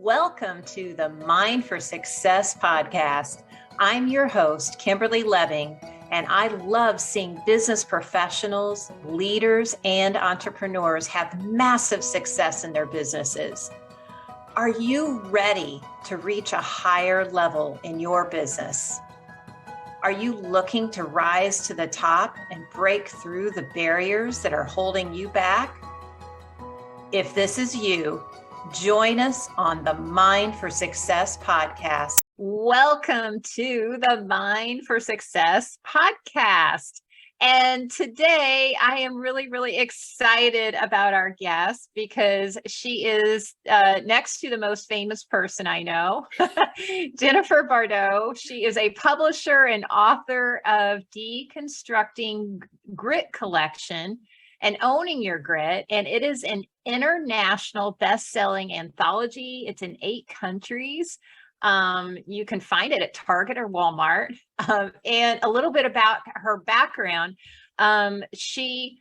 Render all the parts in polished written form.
Welcome to the Mind for Success podcast. I'm your host, Kimberly Lebbing, and I love seeing business professionals, leaders, and entrepreneurs have massive success in their businesses. Are you ready to reach a higher level in your business? Are you looking to rise to the top and break through the barriers that are holding you back? If this is you, join us on the Mind for Success podcast. Welcome to the Mind for Success podcast. And today I am really excited about our guest because she is next to the most famous person I know, Jennifer Bardot. She is a publisher and author of Deconstructing GRIT Collection and Owning Your Grit. And it is an international best-selling anthology. It's in 8 countries. You can find it at Target or Walmart. And a little bit about her background. She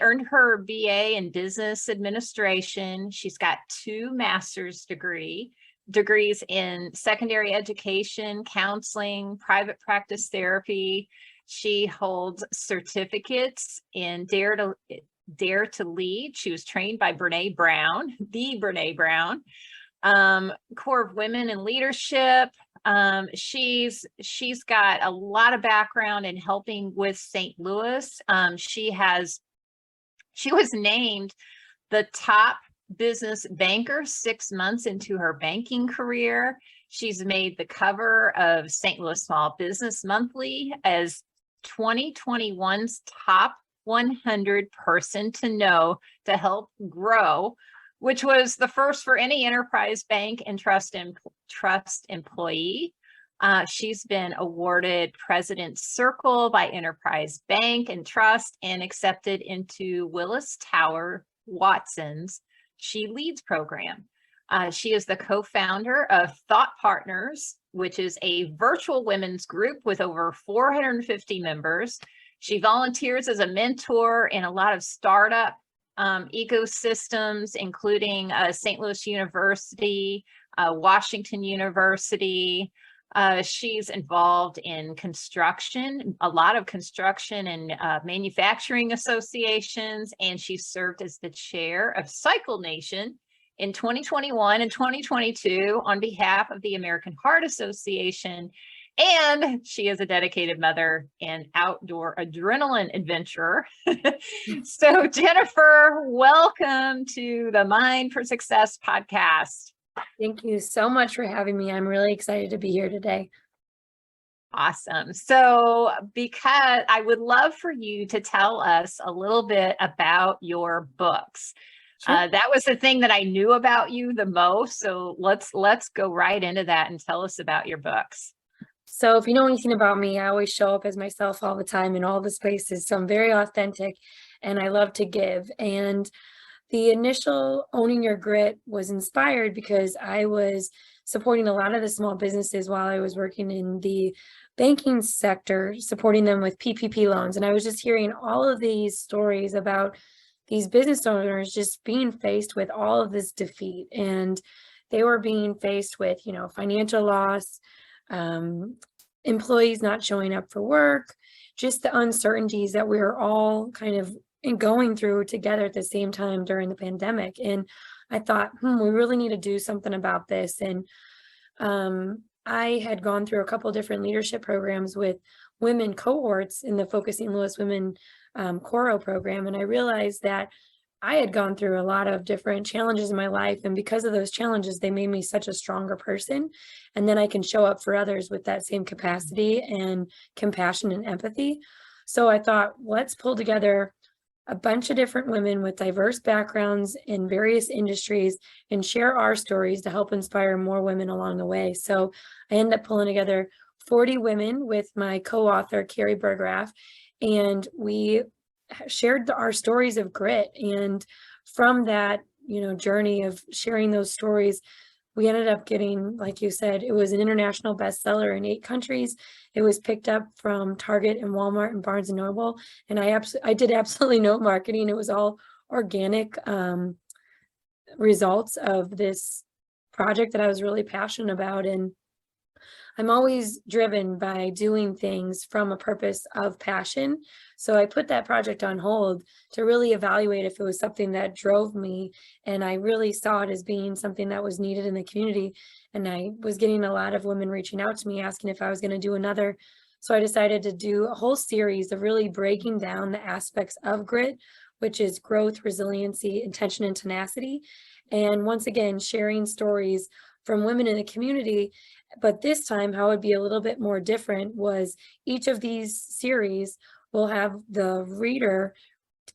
earned her BA in business administration. She's got 2 master's degrees in secondary education, counseling, private practice therapy. She holds certificates in Dare to Lead. She was trained by Brene Brown, the Brene Brown. Core of Women in Leadership. She's got a lot of background in helping with St. Louis. She was named the top business banker 6 months into her banking career. She's made the cover of St. Louis Small Business Monthly as 2021's top 100 person to know to help grow, which was the first for any enterprise bank and trust employee. She's been awarded President's Circle by Enterprise Bank and Trust and accepted into Willis Towers Watson's SheLeads program. She is the co-founder of Thought Partners, which is a virtual women's group with over 450 members. She volunteers as a mentor in a lot of startup ecosystems, including St. Louis University, Washington University. She's involved in construction, a lot of construction and manufacturing associations, and she served as the chair of CycleNation in 2021 and 2022 on behalf of the American Heart Association. And she is a dedicated mother and outdoor adrenaline adventurer. So Jennifer, welcome to the Mind for Success podcast. Thank you so much for having me. I'm really excited to be here today. Awesome. So because I would love for you to tell us a little bit about your books. Sure. That was the thing that I knew about you the most. So let's go right into that and tell us about your books. So if you know anything about me, I always show up as myself all the time in all the spaces. So I'm very authentic and I love to give. And the initial Owning Your Grit was inspired because I was supporting a lot of the small businesses while I was working in the banking sector, supporting them with PPP loans. And I was just hearing all of these stories about these business owners just being faced with all of this defeat. And they were being faced with, financial loss, employees not showing up for work, just the uncertainties that we were all kind of going through together at the same time during the pandemic. And I thought, we really need to do something about this. And I had gone through a couple of different leadership programs with women cohorts in the Focusing Louis Women Coro program. And I realized that I had gone through a lot of different challenges in my life. And because of those challenges, they made me such a stronger person. And then I can show up for others with that same capacity and compassion and empathy. So I thought, let's pull together a bunch of different women with diverse backgrounds in various industries and share our stories to help inspire more women along the way. So I ended up pulling together 40 women with my co-author, Carrie Bergraff, and we shared our stories of grit. And from that, journey of sharing those stories, we ended up getting, like you said, it was an international bestseller in 8 countries. It was picked up from Target and Walmart and Barnes and Noble. And I did absolutely no marketing. It was all organic results of this project that I was really passionate about. And I'm always driven by doing things from a purpose of passion. So I put that project on hold to really evaluate if it was something that drove me. And I really saw it as being something that was needed in the community. And I was getting a lot of women reaching out to me asking if I was going to do another. So I decided to do a whole series of really breaking down the aspects of grit, which is growth, resiliency, intention, and tenacity. And once again, sharing stories from women in the community. But this time, how it would be a little bit more different was each of these series will have the reader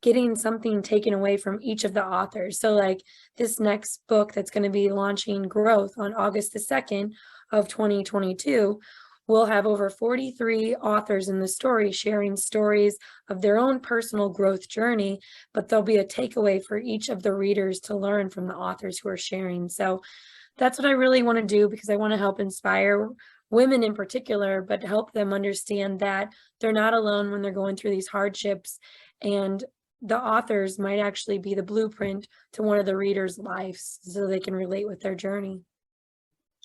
getting something taken away from each of the authors. So like this next book that's going to be launching Growth on August the 2nd of 2022, we'll have over 43 authors in the story sharing stories of their own personal growth journey, but there'll be a takeaway for each of the readers to learn from the authors who are sharing. So that's what I really want to do, because I want to help inspire women in particular, but help them understand that they're not alone when they're going through these hardships, and the authors might actually be the blueprint to one of the readers' lives so they can relate with their journey.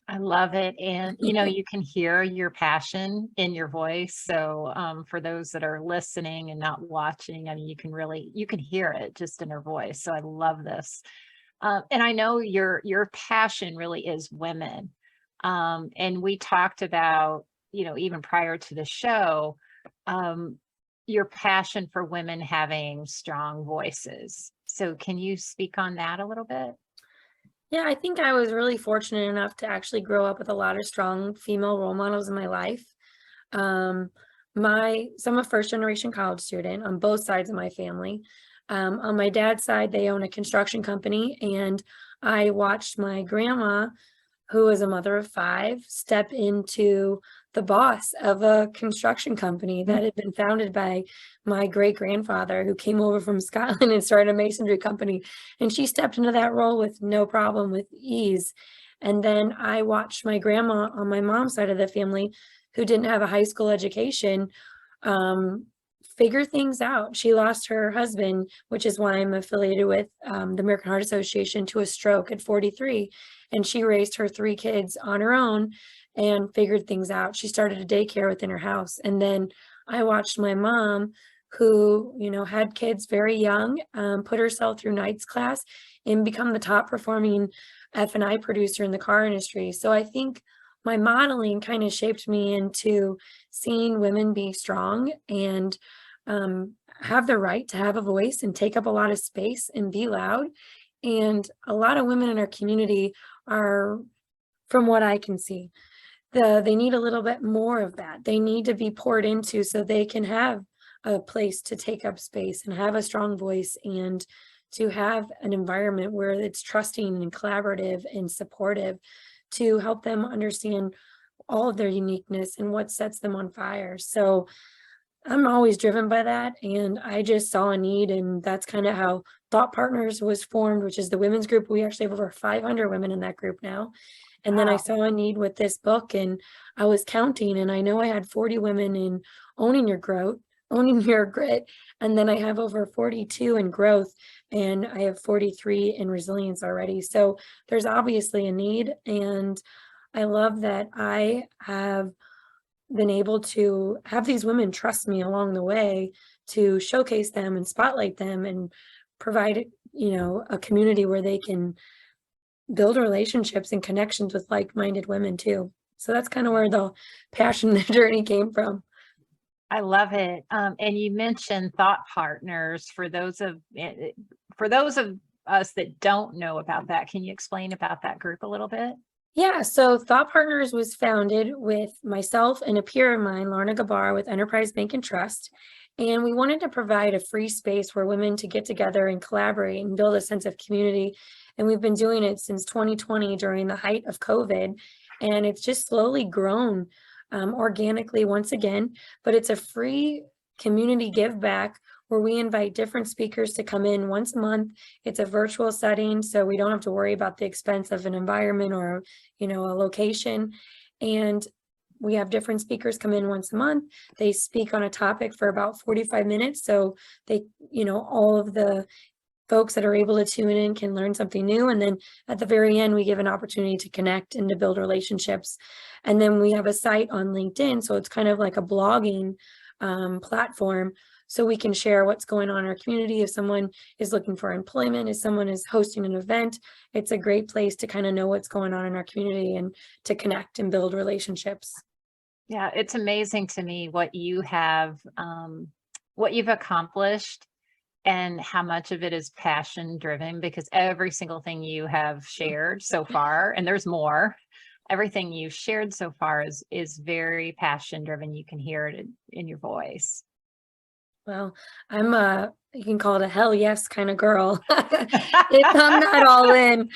I love it. And, you know, you can hear your passion in your voice. So for those that are listening and not watching, I mean, you can hear it just in her voice. So I love this. And I know your passion really is women. And we talked about, you know, even prior to the show, your passion for women having strong voices. So can you speak on that a little bit? Yeah, I think I was really fortunate enough to actually grow up with a lot of strong female role models in my life. So I'm a first generation college student on both sides of my family. On my dad's side, they own a construction company, and I watched my grandma, who was a mother of 5, step into the boss of a construction company that had been founded by my great grandfather, who came over from Scotland and started a masonry company. And she stepped into that role with no problem, with ease. And then I watched my grandma on my mom's side of the family, who didn't have a high school education, figure things out. She lost her husband, which is why I'm affiliated with the American Heart Association, to a stroke at 43. And she raised her 3 kids on her own and figured things out. She started a daycare within her house. And then I watched my mom, who, you know, had kids very young, put herself through nights class and become the top performing F&I producer in the car industry. So I think my modeling kind of shaped me into seeing women be strong and have the right to have a voice and take up a lot of space and be loud. And a lot of women in our community are, from what I can see, they need a little bit more of that. They need to be poured into so they can have a place to take up space and have a strong voice, and to have an environment where it's trusting and collaborative and supportive, to help them understand all of their uniqueness and what sets them on fire. So I'm always driven by that, and I just saw a need, and that's kind of how Thought Partners was formed, which is the women's group. We actually have over 500 women in that group now. And then I saw a need with this book, and I was counting, and I know I had 40 women in owning your grit, and then I have over 42 in growth, and I have 43 in resilience already. So there's obviously a need, and I love that I have been able to have these women trust me along the way to showcase them and spotlight them and provide, you know, a community where they can build relationships and connections with like-minded women too. So that's kind of where the passion and the journey came from. I love it. And you mentioned Thought Partners. For those of us that don't know about that, can you explain about that group a little bit? Yeah, so Thought Partners was founded with myself and a peer of mine, Lorna Gabar, with Enterprise Bank and Trust. And we wanted to provide a free space for women to get together and collaborate and build a sense of community. And we've been doing it since 2020 during the height of COVID. And it's just slowly grown organically once again, but it's a free community give back where we invite different speakers to come in once a month. It's a virtual setting, so we don't have to worry about the expense of an environment or, you know, a location. And we have different speakers come in once a month. They speak on a topic for about 45 minutes. So they, you know, all of the folks that are able to tune in can learn something new. And then at the very end, we give an opportunity to connect and to build relationships. And then we have a site on LinkedIn. So it's kind of like a blogging platform. So we can share what's going on in our community. If someone is looking for employment, if someone is hosting an event, it's a great place to kind of know what's going on in our community and to connect and build relationships. Yeah, it's amazing to me what you've accomplished and how much of it is passion driven, because every single thing you have shared so far, and there's more, everything you've shared so far is very passion driven. You can hear it in your voice. Well, you can call it a hell yes kind of girl. If I'm not all in,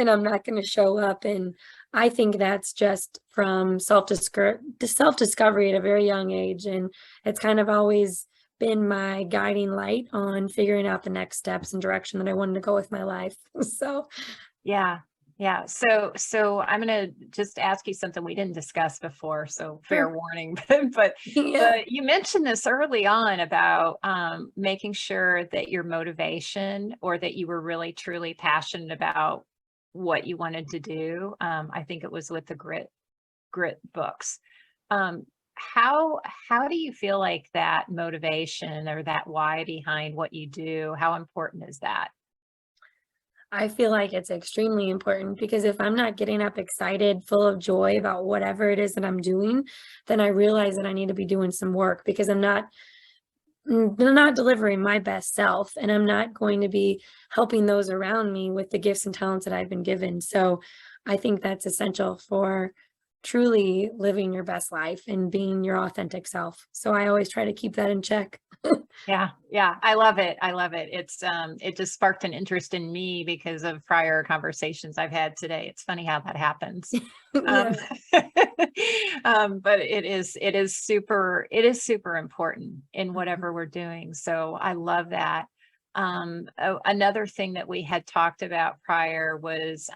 I'm not going to show up. And I think that's just from self-discovery at a very young age. And it's kind of always been my guiding light on figuring out the next steps and direction that I wanted to go with my life. So, yeah. Yeah. So I'm going to just ask you something we didn't discuss before. So fair warning, but you mentioned this early on about making sure that your motivation, or that you were really truly passionate about what you wanted to do. I think it was with the grit books. How do you feel like that motivation or that why behind what you do, how important is that? I feel like it's extremely important, because if I'm not getting up excited, full of joy about whatever it is that I'm doing, then I realize that I need to be doing some work, because I'm not delivering my best self, and I'm not going to be helping those around me with the gifts and talents that I've been given. So I think that's essential for truly living your best life and being your authentic self. So I always try to keep that in check. Yeah. I love it. It just sparked an interest in me because of prior conversations I've had today. It's funny how that happens. But it is super important in whatever we're doing. So I love that. Another thing that we had talked about prior was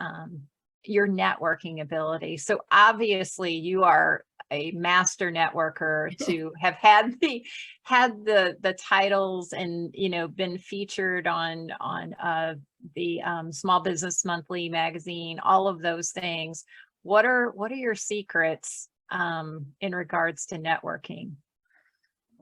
your networking ability. So obviously you are a master networker to have had the titles and, been featured on the Small Business Monthly magazine, all of those things. What are your secrets in regards to networking?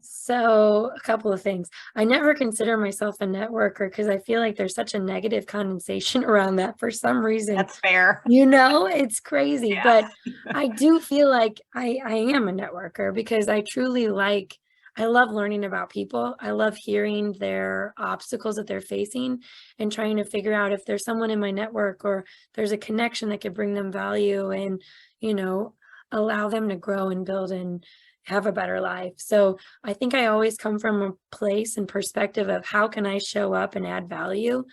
So a couple of things. I never consider myself a networker, because I feel like there's such a negative connotation around that for some reason. That's fair. It's crazy, Yeah. but I do feel like I am a networker, because I truly I love learning about people. I love hearing their obstacles that they're facing and trying to figure out if there's someone in my network or there's a connection that could bring them value and, allow them to grow and build and have a better life. So I think I always come from a place and perspective of how can I show up and add value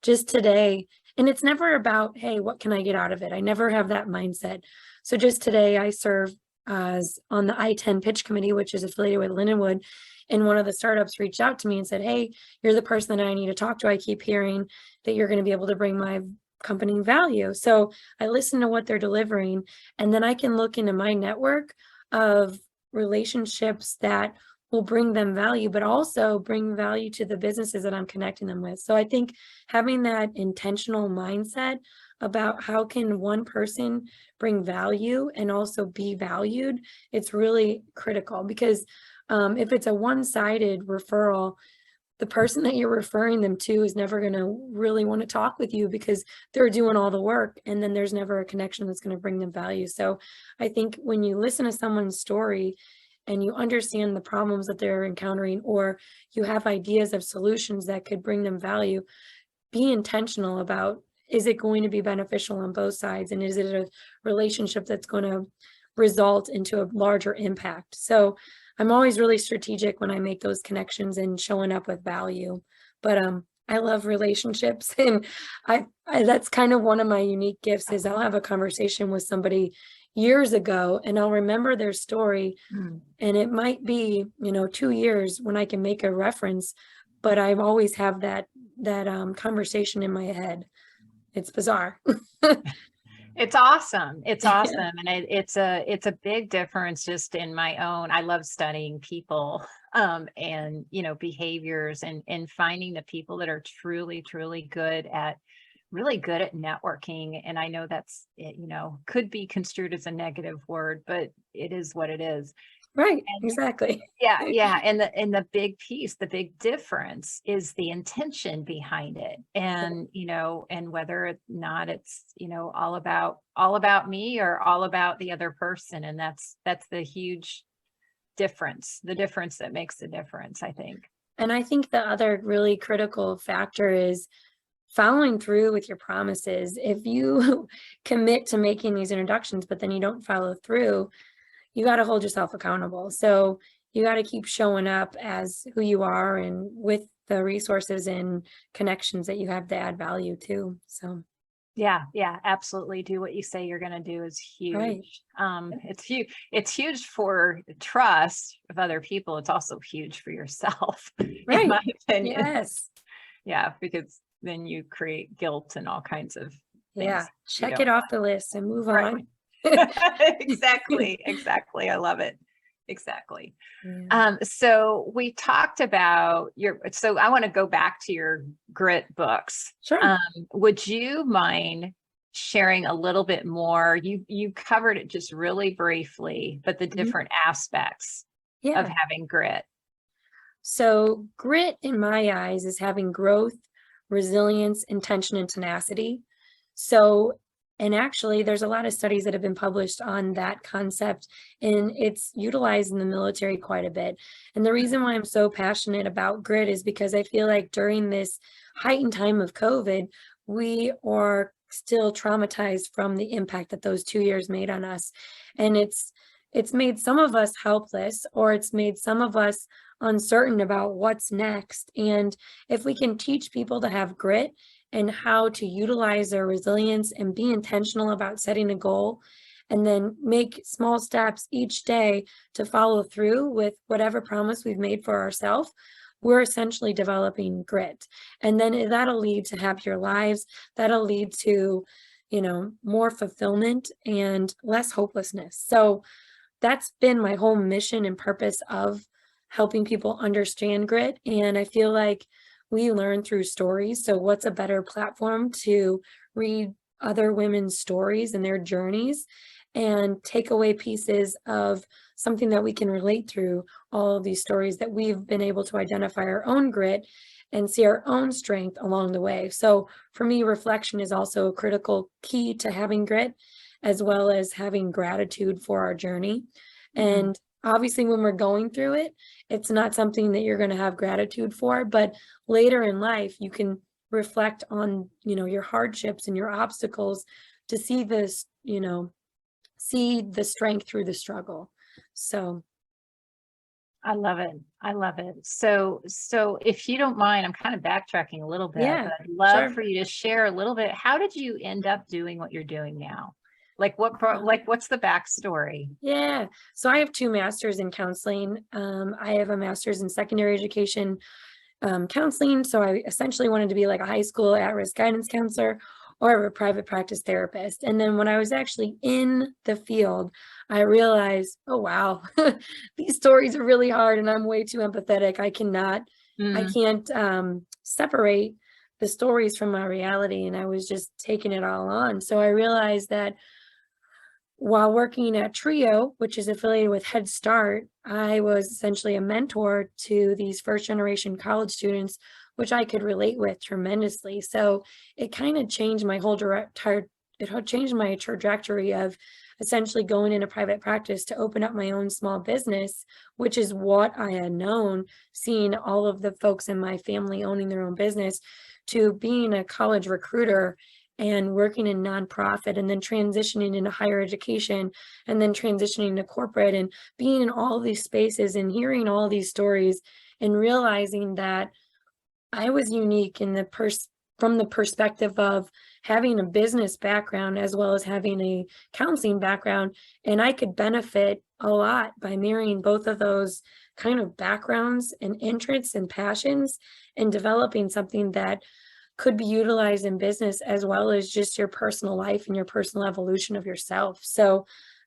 just today. And it's never about, hey, what can I get out of it? I never have that mindset. So just today I serve as on the ITEN pitch committee, which is affiliated with Lindenwood. And one of the startups reached out to me and said, hey, you're the person that I need to talk to. I keep hearing that you're going to be able to bring my company value. So I listen to what they're delivering, and then I can look into my network of relationships that will bring them value, but also bring value to the businesses that I'm connecting them with. So I think having that intentional mindset about how can one person bring value and also be valued, it's really critical, because if it's a one-sided referral, the person that you're referring them to is never going to really want to talk with you, because they're doing all the work, and then there's never a connection that's going to bring them value. So I think when you listen to someone's story and you understand the problems that they're encountering, or you have ideas of solutions that could bring them value, be intentional about, is it going to be beneficial on both sides? And is it a relationship that's going to result into a larger impact? So I'm always really strategic when I make those connections and showing up with value. But I love relationships, and I that's kind of one of my unique gifts is I'll have a conversation with somebody years ago and I'll remember their story, and it might be 2 years when I can make a reference, but I always have that conversation in my head. It's bizarre. It's awesome. It's awesome. And it's a big difference just in my own. I love studying people, and, behaviors and finding the people that are truly, truly really good at networking. And I know that's, could be construed as a negative word, but it is what it is. Right, And exactly. yeah. And the big piece, the big difference is the intention behind it. And, and whether or not it's, all about me or all about the other person. And that's the huge difference, the difference that makes the difference, I think. And I think the other really critical factor is following through with your promises. If you commit to making these introductions, but then you don't follow through, you got to hold yourself accountable. So you got to keep showing up as who you are and with the resources and connections that you have to add value to. So yeah, absolutely. Do what you say you're going to do is huge. Right. It's huge. It's huge for trust of other people. It's also huge for yourself, Right. in my opinion. Yes. Yeah, because then you create guilt and all kinds of things. Yeah. Check it off the list and move Right. on. Exactly. I love it. Exactly. Yeah. So we talked about so I want to go back to your grit books. Sure. Would you mind sharing a little bit more? You covered it just really briefly, but the different aspects of having grit. So grit in my eyes is having growth, resilience, intention, and tenacity. So, and actually there's a lot of studies that have been published on that concept, and it's utilized in the military quite a bit. And the reason why I'm so passionate about grit is because I feel like during this heightened time of COVID, we are still traumatized from the impact that those 2 years made on us. And it's made some of us helpless, or it's made some of us uncertain about what's next. And if we can teach people to have grit and how to utilize their resilience and be intentional about setting a goal, and then make small steps each day to follow through with whatever promise we've made for ourselves, we're essentially developing grit. And then that'll lead to happier lives. That'll lead to, more fulfillment and less hopelessness. So that's been my whole mission and purpose of helping people understand grit. And I feel like we learn through stories. So what's a better platform to read other women's stories and their journeys and take away pieces of something that we can relate through all of these stories that we've been able to identify our own grit and see our own strength along the way. So for me, reflection is also a critical key to having grit, as well as having gratitude for our journey. And obviously when we're going through it, it's not something that you're going to have gratitude for, but later in life, you can reflect on, your hardships and your obstacles to see this, see the strength through the struggle. So I love it. I love it. So if you don't mind, I'm kind of backtracking a little bit, but I'd love for you to share a little bit. How did you end up doing what you're doing now? What's the backstory? Yeah. So I have 2 masters in counseling. I have a master's in secondary education counseling. So I essentially wanted to be like a high school at-risk guidance counselor or a private practice therapist. And then when I was actually in the field, I realized, oh, wow, these stories are really hard and I'm way too empathetic. I can't separate the stories from my reality. And I was just taking it all on. So I realized that while working at TRIO, which is affiliated with Head Start, I was essentially a mentor to these first generation college students, which I could relate with tremendously. So it kind of changed my whole it changed my trajectory of essentially going into private practice to open up my own small business, which is what I had known, seeing all of the folks in my family owning their own business, to being a college recruiter and working in nonprofit, and then transitioning into higher education, and then transitioning to corporate, and being in all these spaces and hearing all these stories and realizing that I was unique in from the perspective of having a business background as well as having a counseling background. And I could benefit a lot by marrying both of those kind of backgrounds and interests and passions and developing something that could be utilized in business as well as just your personal life and your personal evolution of yourself. So,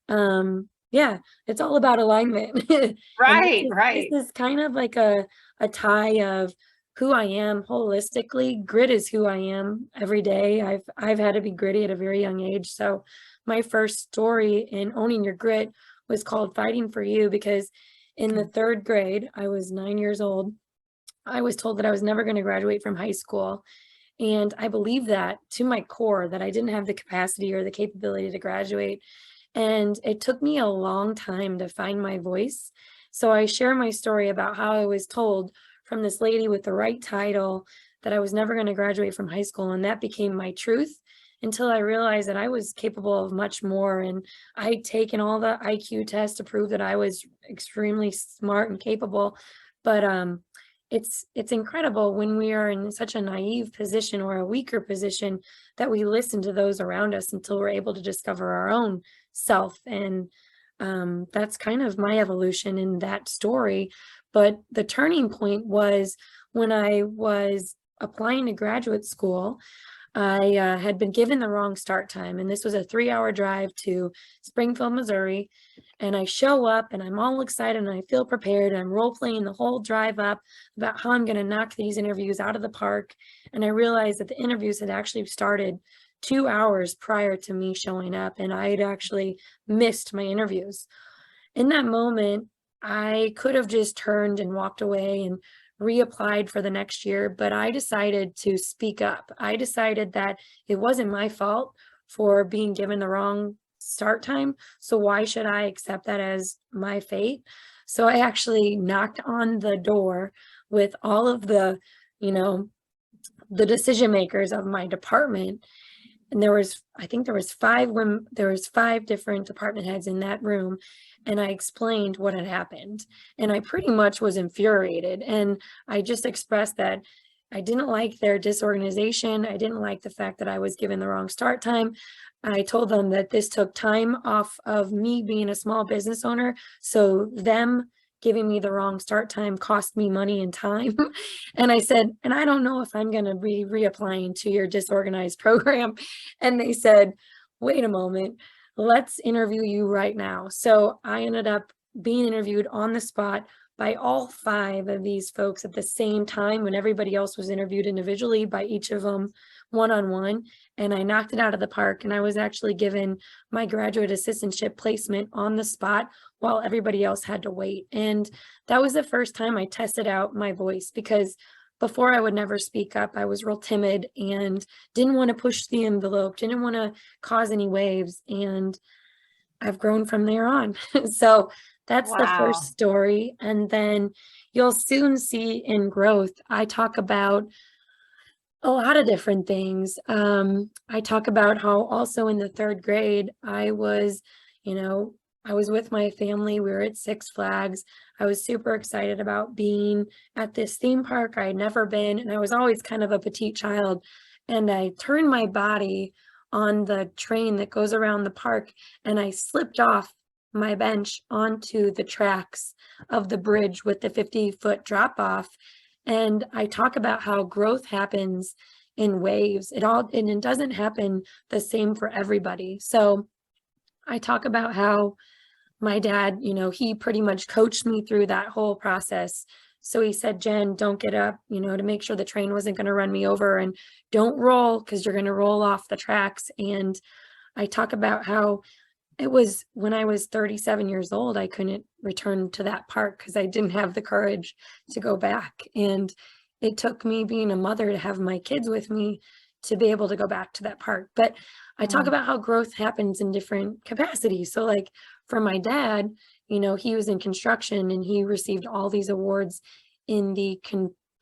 yeah, it's all about alignment. And Right, this right. is kind of like a tie of who I am holistically. Grit is who I am every day. I've had to be gritty at a very young age. So my first story in owning your grit was called Fighting for You, because in the third grade, I was 9 years old. I was told that I was never going to graduate from high school. And I believed that to my core, that I didn't have the capacity or the capability to graduate. And it took me a long time to find my voice. So I share my story about how I was told from this lady with the right title that I was never going to graduate from high school. And that became my truth until I realized that I was capable of much more. And I'd taken all the IQ tests to prove that I was extremely smart and capable. But it's incredible when we are in such a naive position or a weaker position that we listen to those around us until we're able to discover our own self. And that's kind of my evolution in that story. But the turning point was when I was applying to graduate school. I had been given the wrong start time, and this was a 3-hour drive to Springfield, Missouri. And I show up and I'm all excited and I feel prepared. And I'm role playing the whole drive up about how I'm going to knock these interviews out of the park. And I realized that the interviews had actually started 2 hours prior to me showing up, and I had actually missed my interviews. In that moment, I could have just turned and walked away and reapplied for the next year, but I decided to speak up. I decided that it wasn't my fault for being given the wrong start time. So why should I accept that as my fate? So I actually knocked on the door with all of the, you know, the decision makers of my department. And I think there was 5 women, there was 5 different department heads in that room. And I explained what had happened. And I pretty much was infuriated. And I just expressed that I didn't like their disorganization. I didn't like the fact that I was given the wrong start time. I told them that this took time off of me being a small business owner. So them giving me the wrong start time cost me money and time. And I said, and I don't know if I'm going to be reapplying to your disorganized program. And they said, wait a moment, let's interview you right now. So I ended up being interviewed on the spot by all 5 of these folks at the same time, when everybody else was interviewed individually by each of them one-on-one. And I knocked it out of the park. And I was actually given my graduate assistantship placement on the spot while everybody else had to wait. And that was the first time I tested out my voice, because before I would never speak up. I was real timid and didn't want to push the envelope, didn't want to cause any waves. And I've grown from there on. So that's the first Wow. story. And then you'll soon see in growth, I talk about a lot of different things. I talk about how also in the 3rd grade, I was with my family. We were at Six Flags. I was super excited about being at this theme park I had never been. And I was always kind of a petite child. And I turned my body on the train that goes around the park, and I slipped off my bench onto the tracks of the bridge with the 50-foot drop off. And I talk about how growth happens in waves. And it doesn't happen the same for everybody. So I talk about how my dad, he pretty much coached me through that whole process. So he said, Jen, don't get up, to make sure the train wasn't going to run me over, and don't roll because you're going to roll off the tracks. And I talk about how it was when I was 37 years old, I couldn't return to that park because I didn't have the courage to go back. And it took me being a mother to have my kids with me to be able to go back to that park. But I talk about how growth happens in different capacities. So like for my dad, he was in construction and he received all these awards in the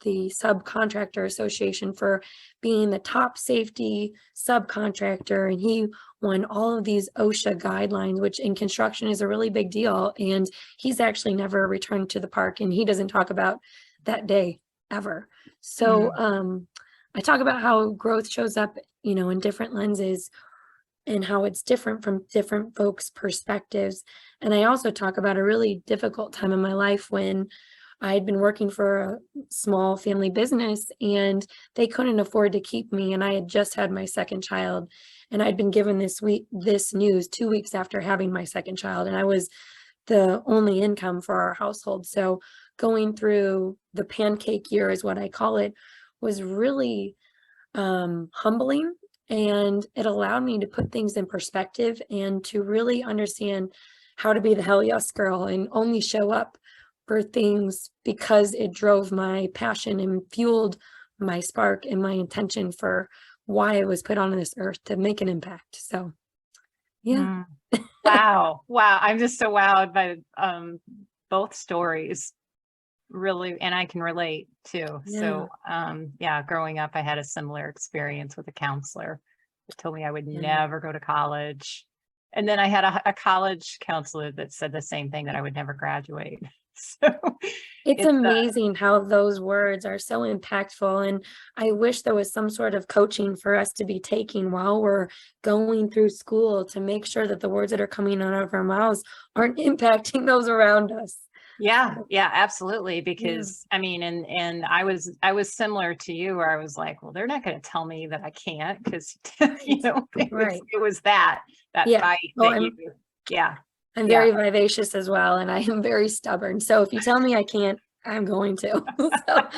subcontractor association for being the top safety subcontractor. And he won all of these OSHA guidelines, which in construction is a really big deal. And he's actually never returned to the park, and he doesn't talk about that day ever. So I talk about how growth shows up, in different lenses and how it's different from different folks' perspectives. And I also talk about a really difficult time in my life when I had been working for a small family business and they couldn't afford to keep me. And I had just had my second child, and I'd been given this news 2 weeks after having my second child. And I was the only income for our household. So going through the pancake year is what I call it, was really humbling. And it allowed me to put things in perspective and to really understand how to be the hell yes girl and only show up for things because it drove my passion and fueled my spark and my intention for why I was put on this earth, to make an impact. So, yeah. Wow. Wow. I'm just so wowed by both stories, really. And I can relate too. Yeah. So, growing up, I had a similar experience with a counselor that told me I would never go to college. And then I had a college counselor that said the same thing, that I would never graduate. So it's amazing how those words are so impactful. And I wish there was some sort of coaching for us to be taking while we're going through school to make sure that the words that are coming out of our mouths aren't impacting those around us. Yeah, absolutely. Because I mean, and I was similar to you, where I was like, well, they're not going to tell me that I can't, because it was that fight that I'm very vivacious as well, and I am very stubborn. So if you tell me I can't, I'm going to. So,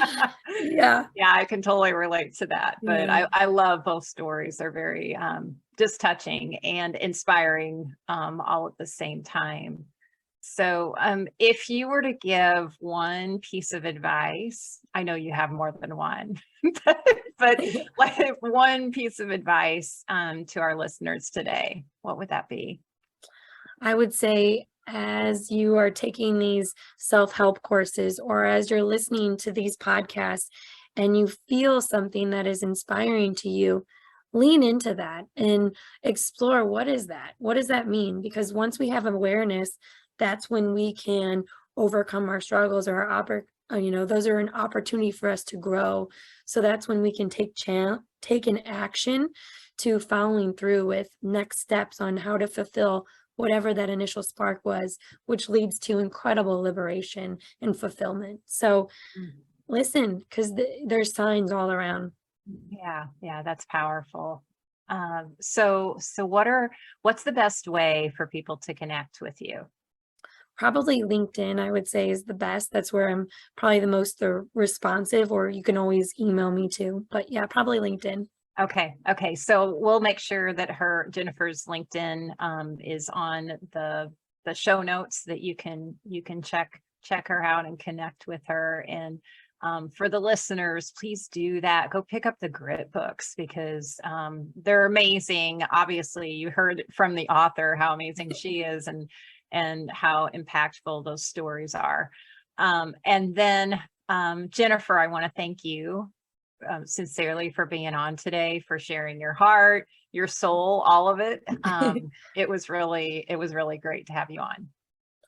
yeah, I can totally relate to that. But I love both stories. They're very just touching and inspiring all at the same time. So if you were to give one piece of advice, I know you have more than one, but like one piece of advice to our listeners today, what would that be? I would say, as you are taking these self-help courses, or as you're listening to these podcasts and you feel something that is inspiring to you, lean into that and explore, what is that? What does that mean? Because once we have awareness, that's when we can overcome our struggles, or those are an opportunity for us to grow. So that's when we can take an action to following through with next steps on how to fulfill whatever that initial spark was, which leads to incredible liberation and fulfillment. So listen, because there's signs all around. Yeah, that's powerful. So what's the best way for people to connect with you? Probably LinkedIn, I would say, is the best. That's where I'm probably the most responsive, or you can always email me too. But yeah, probably LinkedIn. Okay. So we'll make sure that Jennifer's LinkedIn is on the show notes, that you can check her out and connect with her. And for the listeners, please do that. Go pick up the GRIT books, because they're amazing. Obviously, you heard from the author how amazing she is, and how impactful those stories are. And then Jennifer, I want to thank you sincerely for being on today, for sharing your heart, your soul, all of it. It was really great to have you on.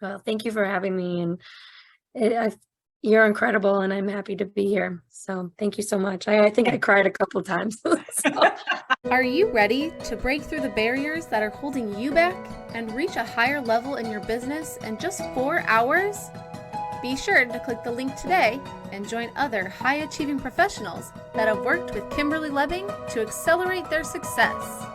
Well, thank you for having me, and you're incredible, and I'm happy to be here. So thank you so much. I think I cried a couple times. Are you ready to break through the barriers that are holding you back and reach a higher level in your business in just 4 hours? Be sure to click the link today and join other high-achieving professionals that have worked with Kimberly Lebbing to accelerate their success.